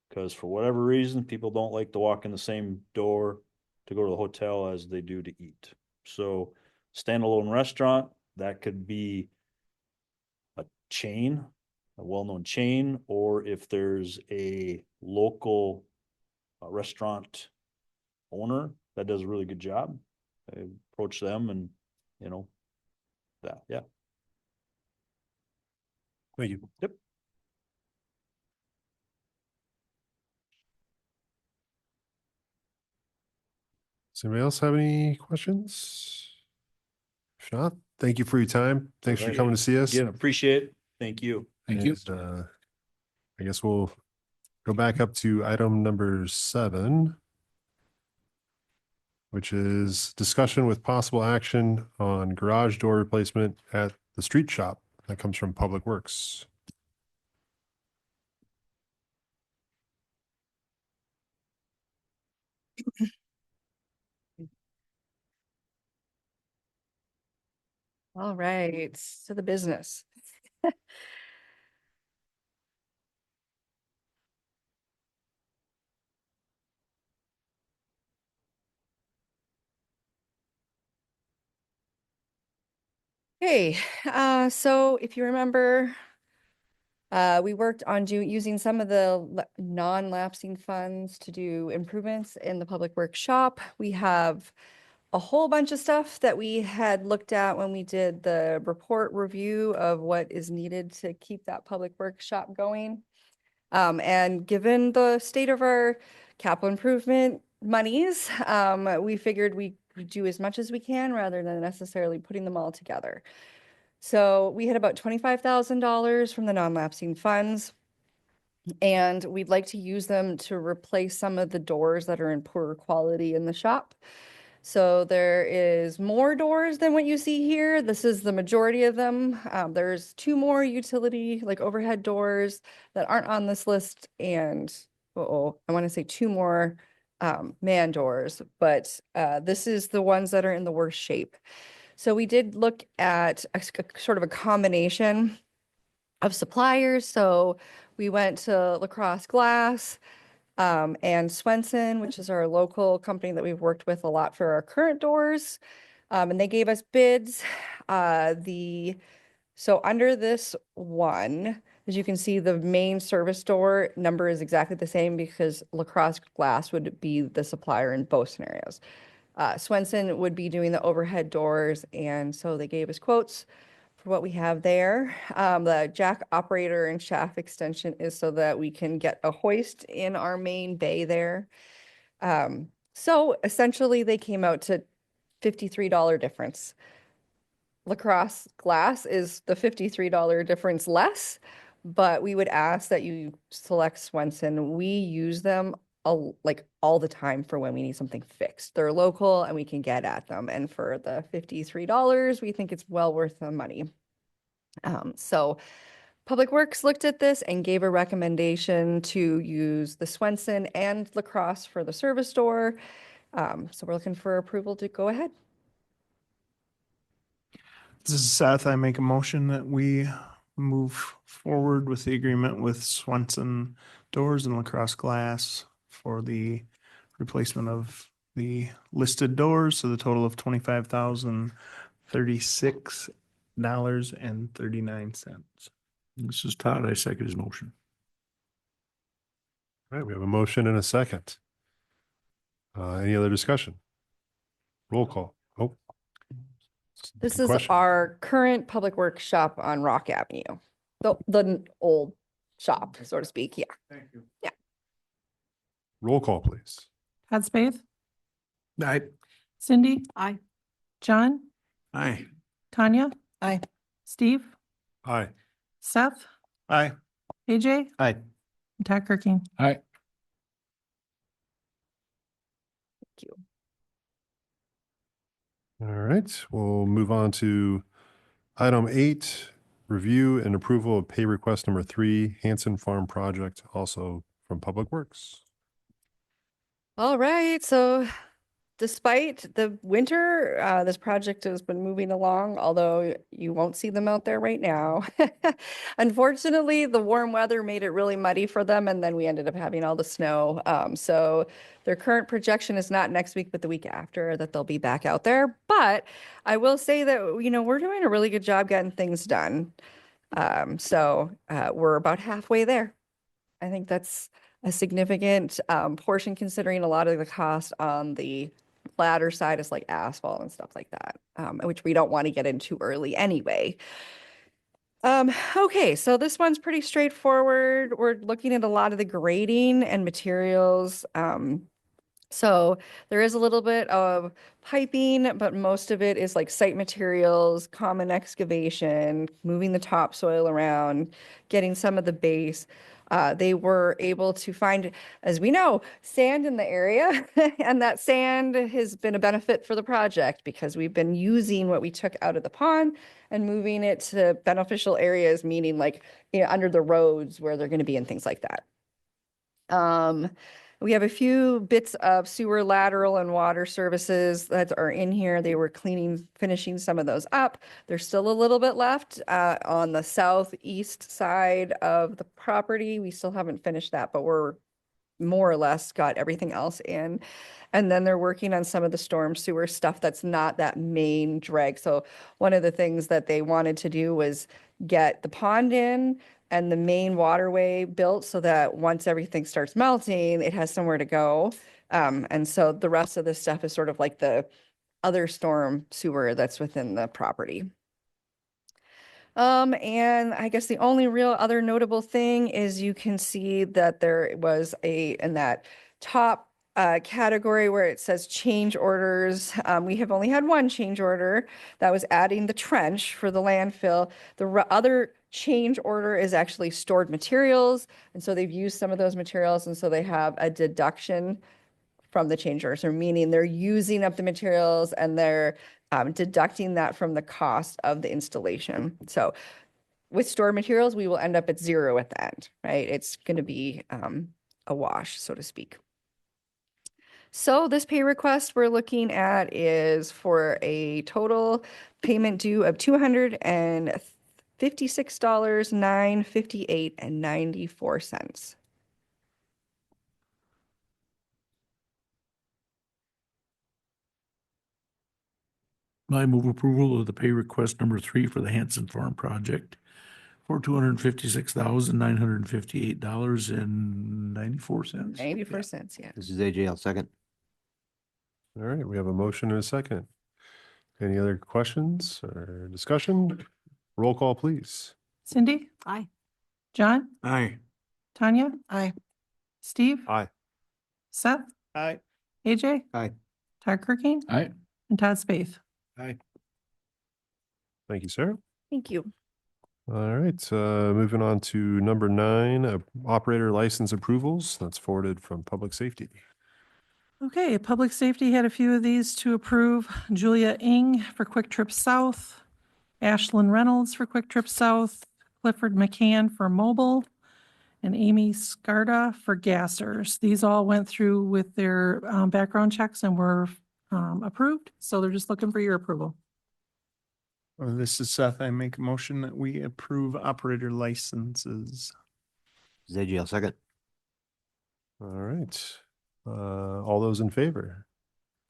because for whatever reason, people don't like to walk in the same door to go to the hotel as they do to eat. So standalone restaurant, that could be a chain, a well-known chain, or if there's a local restaurant owner that does a really good job, I approach them and, that, yeah. Thank you. Yep. Does anybody else have any questions? If not, thank you for your time. Thanks for Alrighty. coming to see us. Again, appreciate it. Thank you. And, I guess we'll go back up to item number 7, which is discussion with possible action on garage door replacement at the street shop. That comes from Public Works. All right, to the business. Okay, so if you remember, we worked on using some of the non-lapsing funds to do improvements in the public works shop. We have a whole bunch of stuff that we had looked at when we did the report review of what is needed to keep that public works shop going. And given the state of our capital improvement monies, we figured we could do as much as we can rather than necessarily putting them all together. So we had about $25,000 from the non-lapsing funds. And we'd like to use them to replace some of the doors that are in poorer quality in the shop. So there is more doors than what you see here. This is the majority of them. There's 2 more utility, like overhead doors that aren't on this list. And, I want to say 2 more man doors, but this is the ones that are in the worst shape. So we did look at a sort of a combination of suppliers. So we went to Lacrosse Glass and Swenson, which is our local company that we've worked with a lot for our current doors. And they gave us bids. So under this one, as you can see, the main service door number is exactly the same because Lacrosse Glass would be the supplier in both scenarios. Swenson would be doing the overhead doors, and so they gave us quotes for what we have there. The jack operator and shaft extension is so that we can get a hoist in our main bay there. So essentially they came out to $53 difference. Lacrosse Glass is the $53 difference less, but we would ask that you select Swenson. We use them like all the time for when we need something fixed. They're local and we can get at them. And for the $53, we think it's well worth the money. So Public Works looked at this and gave a recommendation to use the Swenson and Lacrosse for the service door. So we're looking for approval to go ahead. This is Seth. I make a motion that we move forward with the agreement with Swenson Doors and Lacrosse Glass for the replacement of the listed doors. So the total of $25,036.39. This is Todd. I second his motion. All right, we have a motion and a second. Any other discussion? Roll call. Oh. This Good is question. our current public works shop on Rock Avenue, the old shop, so to speak. Yeah. Thank you. Roll call, please. Todd Spath, Aye. Cindy, Aye. John, Aye. Tanya, Aye. Steve, Aye. Seth, Aye. AJ, Aye. and Todd Kirking. Aye. Thank you. All right, we'll move on to item 8, review and approval of pay request number 3, Hanson Farm project, also from Public Works. All right, so despite the winter, this project has been moving along, although you won't see them out there right now. Unfortunately, the warm weather made it really muddy for them, and then we ended up having all the snow. So their current projection is not next week, but the week after that they'll be back out there. But I will say that, we're doing a really good job getting things done. So we're about halfway there. I think that's a significant portion considering a lot of the cost on the ladder side is like asphalt and stuff like that, which we don't want to get into early anyway. Okay, so this one's pretty straightforward. We're looking at a lot of the grading and materials. So there is a little bit of piping, but most of it is like site materials, common excavation, moving the topsoil around, getting some of the base. They were able to find, as we know, sand in the area, and that sand has been a benefit for the project because we've been using what we took out of the pond and moving it to beneficial areas, meaning like under the roads where they're going to be and things like that. We have a few bits of sewer lateral and water services that are in here. They were finishing some of those up. There's still a little bit left on the southeast side of the property. We still haven't finished that, but we're more or less got everything else in. And then they're working on some of the storm sewer stuff that's not that main drag. So one of the things that they wanted to do was get the pond in and the main waterway built so that once everything starts melting, it has somewhere to go. And so the rest of this stuff is sort of like the other storm sewer that's within the property. And I guess the only real other notable thing is you can see that there was in that top category where it says change orders. We have only had one change order that was adding the trench for the landfill. The other change order is actually stored materials. And so they've used some of those materials. And so they have a deduction from the change order. So meaning they're using up the materials and they're deducting that from the cost of the installation. So with stored materials, we will end up at zero at the end, right? It's going to be a wash, so to speak. So this pay request we're looking at is for a total payment due of $256,958.94. I move approval of the pay request number 3 for the Hanson Farm project for $256,958.94. 94 cents, yeah. This is AJ. I'll second. All right, we have a motion and a second. Any other questions or discussion? Roll call, please. Cindy, Aye. John, Aye. Tanya, Aye. Steve, Aye. Seth, Aye. AJ, Aye. Todd Kirking, Aye. and Todd Spath. Aye. Thank you, sir. Thank you. All right, moving on to number 9, operator license approvals. That's forwarded from Public Safety. Okay, Public Safety had a few of these to approve. Julia Ing for Quick Trip South, Ashlyn Reynolds for Quick Trip South, Clifford McCann for Mobile, and Amy Scarda for Gassers. These all went through with their background checks and were approved, so they're just looking for your approval. This is Seth. I make a motion that we approve operator licenses. This is AJ. I'll second. All right, all those in favor?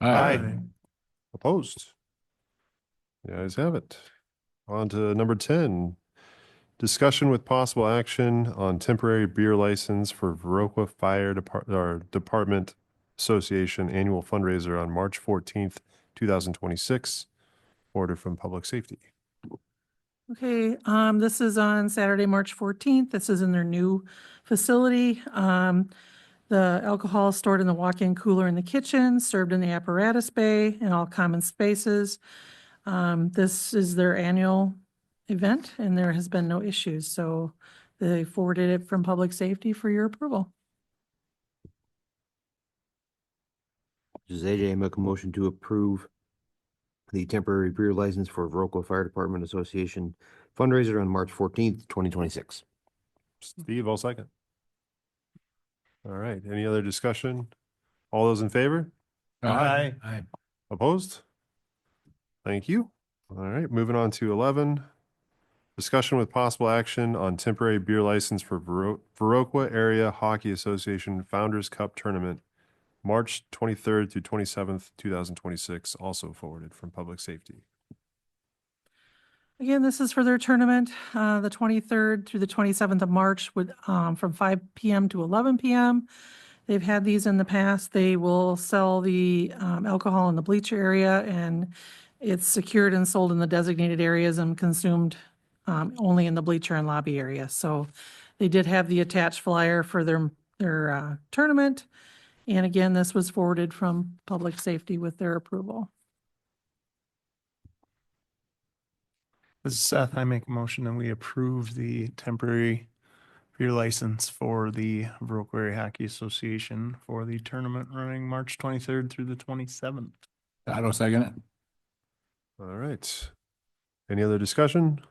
Aye. Opposed? The ayes have it. On to number 10. Discussion with possible action on temporary beer license for Viroqua Fire Department Association annual fundraiser on March 14th, 2026. Order from Public Safety. Okay, this is on Saturday, March 14th. This is in their new facility. The alcohol is stored in the walk-in cooler in the kitchen, served in the apparatus bay and all common spaces. This is their annual event and there has been no issues. So they forwarded it from Public Safety for your approval. This is AJ. I make a motion to approve the temporary beer license for Viroqua Fire Department Association fundraiser on March 14th, 2026. Steve, all second. All right, any other discussion? All those in favor? Aye. Aye. Opposed? Thank you. All right, moving on to 11. Discussion with possible action on temporary beer license for Viroqua Area Hockey Association Founders Cup Tournament, March 23rd through 27th, 2026, also forwarded from Public Safety. Again, this is for their tournament, the 23rd through the 27th of March with, from 5 p.m. to 11 p.m. They've had these in the past. They will sell the alcohol in the bleacher area and it's secured and sold in the designated areas and consumed only in the bleacher and lobby area. So they did have the attached flyer for their tournament. And again, this was forwarded from Public Safety with their approval. This is Seth. I make a motion that we approve the temporary beer license for the Viroqua Area Hockey Association for the tournament running March 23rd through the 27th. I don't second it. All right. Any other discussion?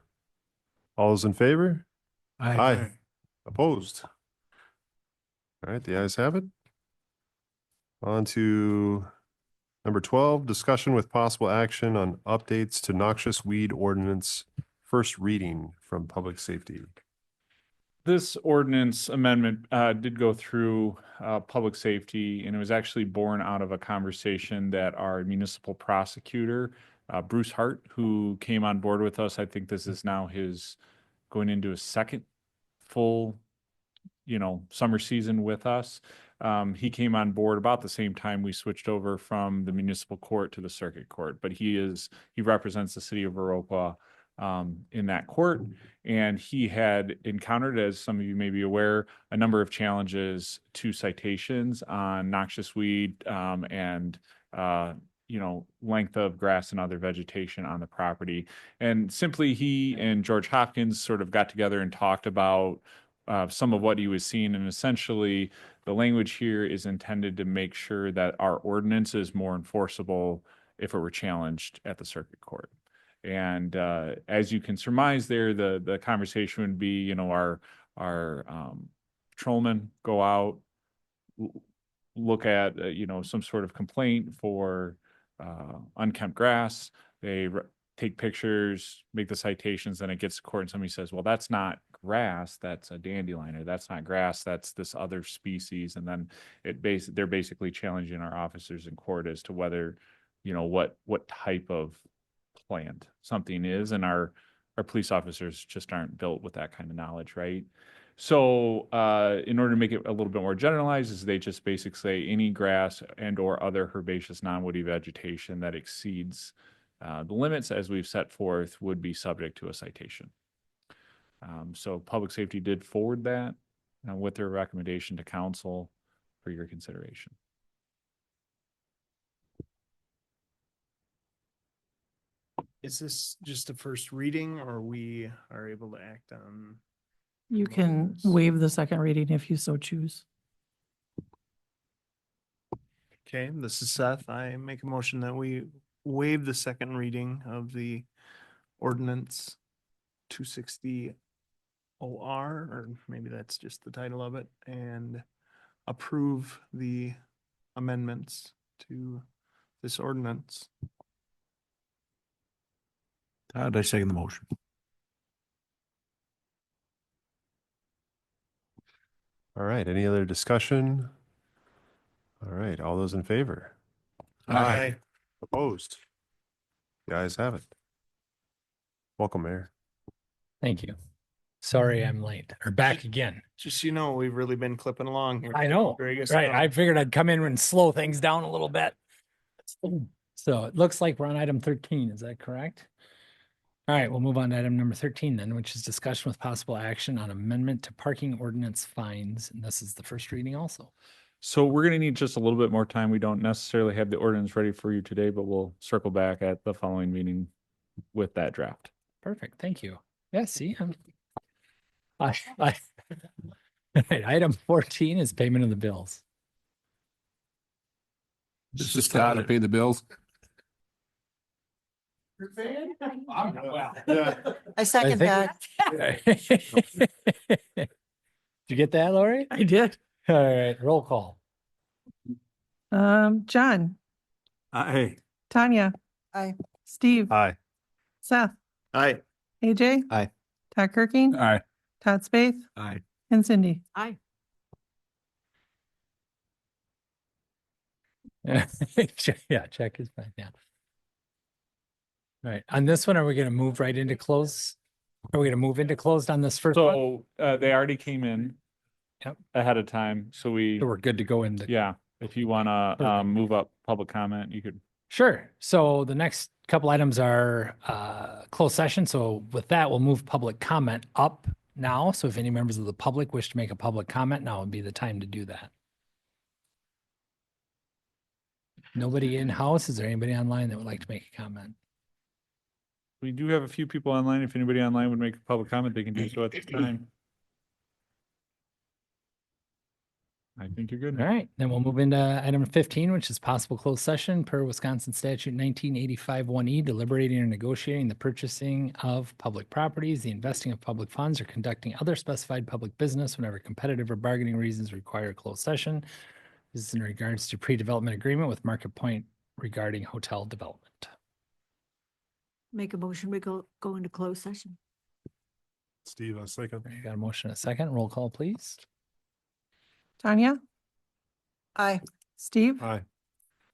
All those in favor? Aye. Opposed? All right, the ayes have it. On to number 12, discussion with possible action on updates to noxious weed ordinance, first reading from Public Safety. This ordinance amendment did go through public safety, and it was actually born out of a conversation that our municipal prosecutor, Bruce Hart, who came on board with us. I think this is now his going into his second full, summer season with us. He came on board about the same time we switched over from the municipal court to the circuit court, but he represents the city of Viroqua in that court. And he had encountered, as some of you may be aware, a number of challenges to citations on noxious weed and length of grass and other vegetation on the property. And simply he and George Hopkins sort of got together and talked about some of what he was seeing. And essentially the language here is intended to make sure that our ordinance is more enforceable if it were challenged at the circuit court. And as you can surmise there, the conversation would be, our patrolmen go out, look at, some sort of complaint for unkempt grass. They take pictures, make the citations, then it gets to court and somebody says, well, that's not grass, that's a dandelion, or that's not grass, that's this other species. And then they're basically challenging our officers in court as to whether, what type of plant something is, and our police officers just aren't built with that kind of knowledge, right? So in order to make it a little bit more generalized, is they just basically say any grass and or other herbaceous non-woody vegetation that exceeds the limits as we've set forth would be subject to a citation. So public safety did forward that with their recommendation to council for your consideration. Is this just a first reading, or we are able to act on? You can waive the second reading if you so choose. Okay, this is Seth. I make a motion that we waive the second reading of the ordinance 260 OR, or maybe that's just the title of it, and approve the amendments to this ordinance. Todd, I second the motion. All right, any other discussion? All right, all those in favor? Aye. Opposed? The ayes have it. Welcome, Mayor. Thank you. Sorry I'm late, or back again. Just, we've really been clipping along here. I know, Greg, right? I figured I'd come in and slow things down a little bit. So it looks like we're on item 13, is that correct? All right, we'll move on to item number 13 then, which is discussion with possible action on amendment to parking ordinance fines. And this is the first reading also. So we're going to need just a little bit more time. We don't necessarily have the ordinance ready for you today, but we'll circle back at the following meeting with that draft. Perfect, thank you. Yeah, see, item 14 is payment of the bills. This is Todd to pay the bills. I second that. Did you get that, Lori? I did. All right, roll call. John, Aye. Tanya. Aye. Steve. Aye. Seth. Aye. AJ. Aye. Todd Kirking. Aye. Todd Spath. Aye. And Cindy. Aye. Yeah, check is fine, yeah. All right, on this one, are we gonna move right into close? Are we gonna move into closed on this first one? So they already came in Yep. ahead of time. So So we're good to go into. yeah, if you want to Perfect. move up public comment, you could. Sure. So the next couple items are closed session. So with that, we'll move public comment up now. So if any members of the public wish to make a public comment, now would be the time to do that. Nobody in-house? Is there anybody online that would like to make a comment? We do have a few people online. If anybody online would make a public comment, they can do so at this time. I think you're good. All right, then we'll move into item 15, which is possible closed session per Wisconsin statute 1985 1E, deliberating or negotiating the purchasing of public properties, the investing of public funds, or conducting other specified public business whenever competitive or bargaining reasons require a closed session. This is in regards to pre-development agreement with Market Point regarding hotel development. Make a motion, we go into closed session. Steve, I second. You got a motion and a second. Roll call, please. Tanya, Aye. Steve, Aye.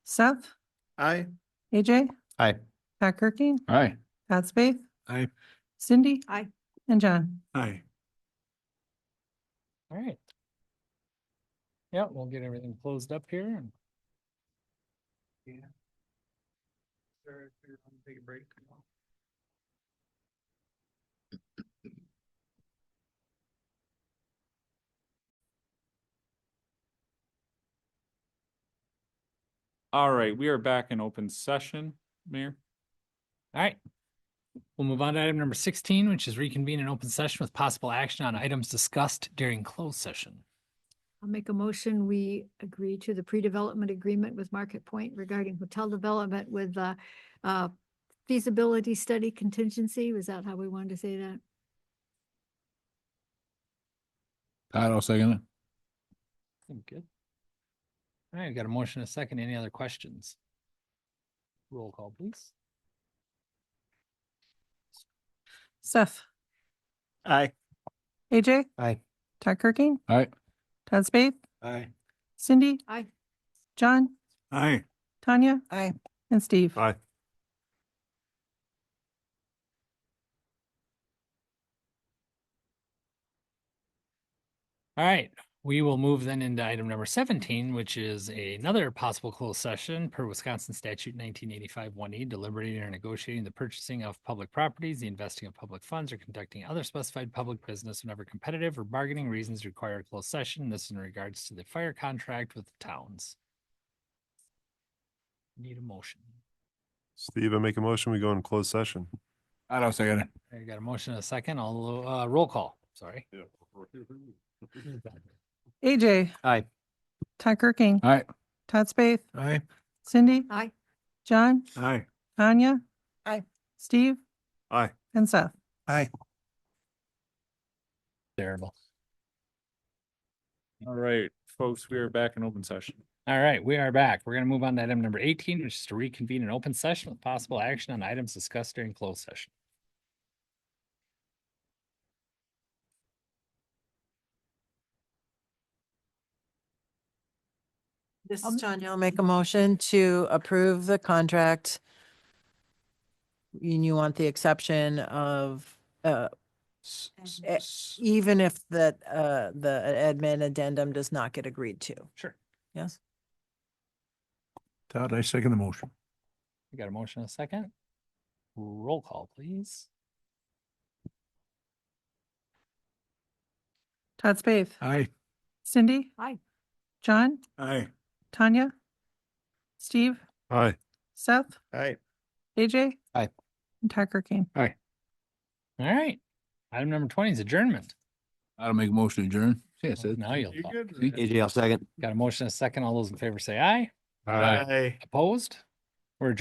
Seth, Aye. AJ, Aye. Pat Kirking, Aye. Todd Spath, Aye. Cindy, Aye. and John. Aye. All right. Yeah, we'll get everything closed up here. and- Take a break. All right, we are back in open session, Mayor. All right. We'll move on to item number 16, which is reconvene an open session with possible action on items discussed during closed session. I'll make a motion. We agree to the pre-development agreement with Market Point regarding hotel development with feasibility study contingency. Was that how we wanted to say that? Todd, I'll second it. Good. All right, we got a motion and a second. Any other questions? Roll call, please. Seth, Aye. AJ, Aye. Todd Kirking, Aye. Todd Spath, Aye. Cindy, Aye. John, Aye. Tanya, Aye. and Steve. Aye. All right, we will move then into item number 17, which is another possible closed session per Wisconsin statute 1985-1E, deliberating or negotiating the purchasing of public properties, the investing of public funds, or conducting other specified public business whenever competitive or bargaining reasons require a closed session. This in regards to the fire contract with the towns. Need a motion. Steve, I make a motion, we go in closed session. Todd, I'll second it. I got a motion and a second. All roll call. Sorry. AJ, Aye. Todd Kirking, Aye. Todd Spath, Aye. Cindy, Aye. John, Aye. Tanya, Aye. Steve, Aye. and Seth. Aye. Terrible. All right, folks, we are back in open session. All right, we are back. We're going to move on to item number 18, which is to reconvene an open session with possible action on items discussed during closed session. This is Tanya. I'll make a motion to approve the contract. And you want the exception of, even if the admin addendum does not get agreed to. Sure. Yes? Todd, I second the motion. We got a motion and a second. Roll call, please. Todd Spath, Aye. Cindy, Aye. John, Aye. Tanya, Steve, Aye. Seth, Aye. AJ. Aye. And Todd Kirking. All right. Item number 20 is adjournment. I'll make a motion to adjourn. Yes, it. Now you'll talk. AJ, I'll second. Got a motion and a second. All those in favor say aye. Aye. Opposed? We're adjourned.